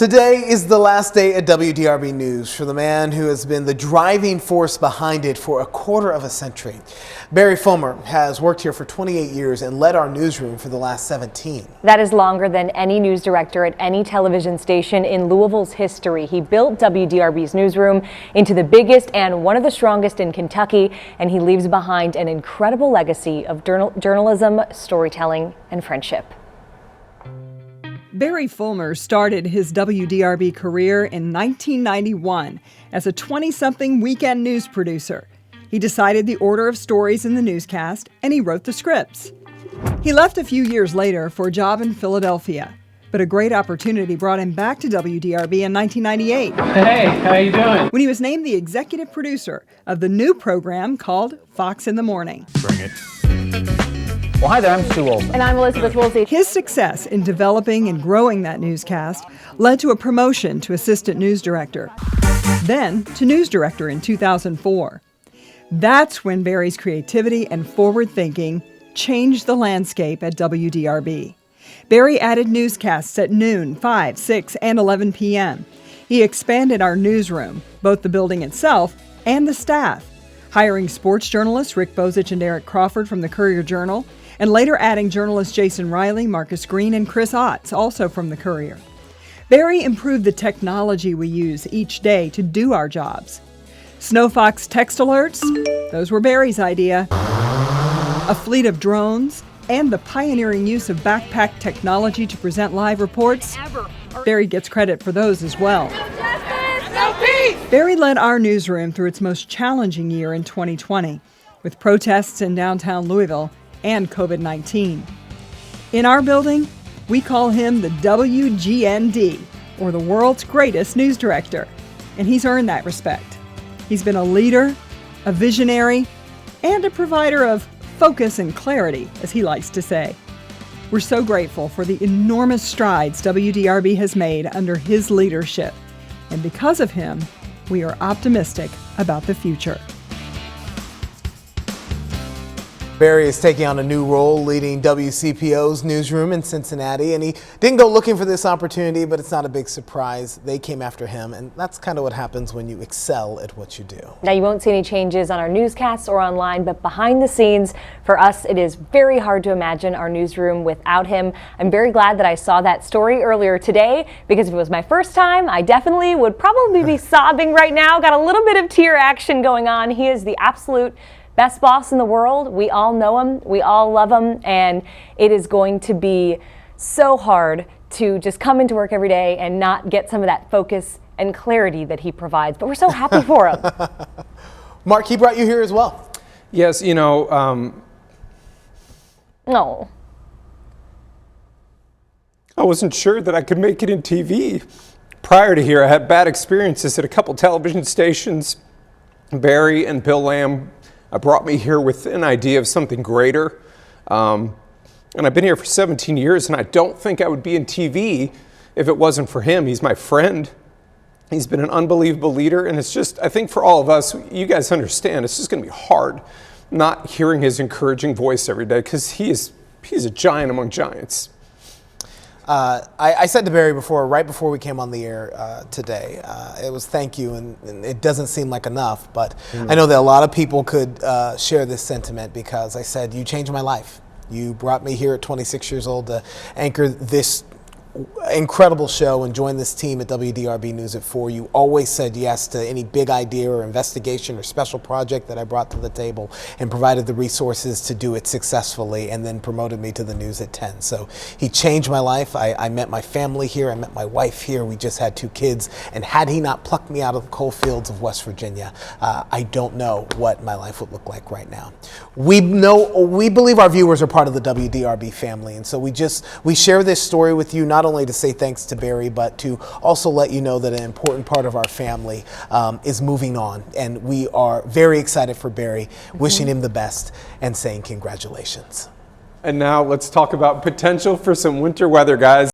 Today is the last day at WDRB News for the man who has been the driving force behind it for a quarter of a century. Barry Fulmer has worked here for 28 years and led our newsroom for the last 17. That is longer than any news director at any television station in Louisville's history. He built WDRB's newsroom into the biggest and one of the strongest in Kentucky, and he leaves behind an incredible legacy of journalism, storytelling, and friendship. Barry Fulmer started his WDRB career in 1991 as a 20-something weekend news producer. He decided the order of stories in the newscast, and he wrote the scripts. He left a few years later for a job in Philadelphia, but a great opportunity brought him back to WDRB in 1998. Hey, how you doing? When he was named the executive producer of the new program called Fox in the Morning. Bring it. Well, hi there, I'm Stu Olson. And I'm Elizabeth Woolsey. His success in developing and growing that newscast led to a promotion to assistant news director, then to news director in 2004. That's when Barry's creativity and forward thinking changed the landscape at WDRB. Barry added newscasts at noon, 5, 6, and 11 p.m. He expanded our newsroom, both the building itself and the staff, hiring sports journalists Rick Bozich and Eric Crawford from the Courier-Journal, and later adding journalists Jason Riley, Marcus Green, and Chris Otts, also from the Courier. Barry improved the technology we use each day to do our jobs. SnowFox text alerts, those were Barry's idea. A fleet of drones, and the pioneering use of backpack technology to present live reports. Barry gets credit for those as well. Barry led our newsroom through its most challenging year in 2020, with protests in downtown Louisville and COVID-19. In our building, we call him the WGND, or the world's greatest news director, and he's earned that respect. He's been a leader, a visionary, and a provider of focus and clarity, as he likes to say. We're so grateful for the enormous strides WDRB has made under his leadership, and because of him, we are optimistic about the future. Barry is taking on a new role leading WCPO's newsroom in Cincinnati, and he didn't go looking for this opportunity, but it's not a big surprise. They came after him, and that's kind of what happens when you excel at what you do. Now, you won't see any changes on our newscasts or online, but behind the scenes, for us, it is very hard to imagine our newsroom without him. I'm very glad that I saw that story earlier today, because if it was my first time, I definitely would probably be sobbing right now. Got a little bit of tear action going on. He is the absolute best boss in the world. We all know him, we all love him, and it is going to be so hard to just come into work every day and not get some of that focus and clarity that he provides, but we're so happy for him. Mark, he brought you here as well. Yes, you know, No. I wasn't sure that I could make it in TV. Prior to here, I had bad experiences at a couple television stations. Barry and Bill Lamb brought me here with an idea of something greater. And I've been here for 17 years, and I don't think I would be in TV if it wasn't for him. He's my friend. He's been an unbelievable leader, and it's just, I think for all of us, you guys understand, it's just going to be hard not hearing his encouraging voice every day, because he's a giant among giants. I said to Barry right before we came on the air today, it was thank you, and it doesn't seem like enough, but I know that a lot of people could share this sentiment, because I said, you changed my life. You brought me here at 26 years old to anchor this incredible show and join this team at WDRB News at 4. You always said yes to any big idea or investigation or special project that I brought to the table, and provided the resources to do it successfully, and then promoted me to the news at 10. So he changed my life. I met my family here. I met my wife here. We just had 2 kids. And had he not plucked me out of the coal fields of West Virginia, I don't know what my life would look like right now. We believe our viewers are part of the WDRB family. And so we share this story with you, not only to say thanks to Barry, but to also let you know that an important part of our family is moving on. And we are very excited for Barry, wishing him the best, and saying congratulations. And now let's talk about potential for some winter weather, guys.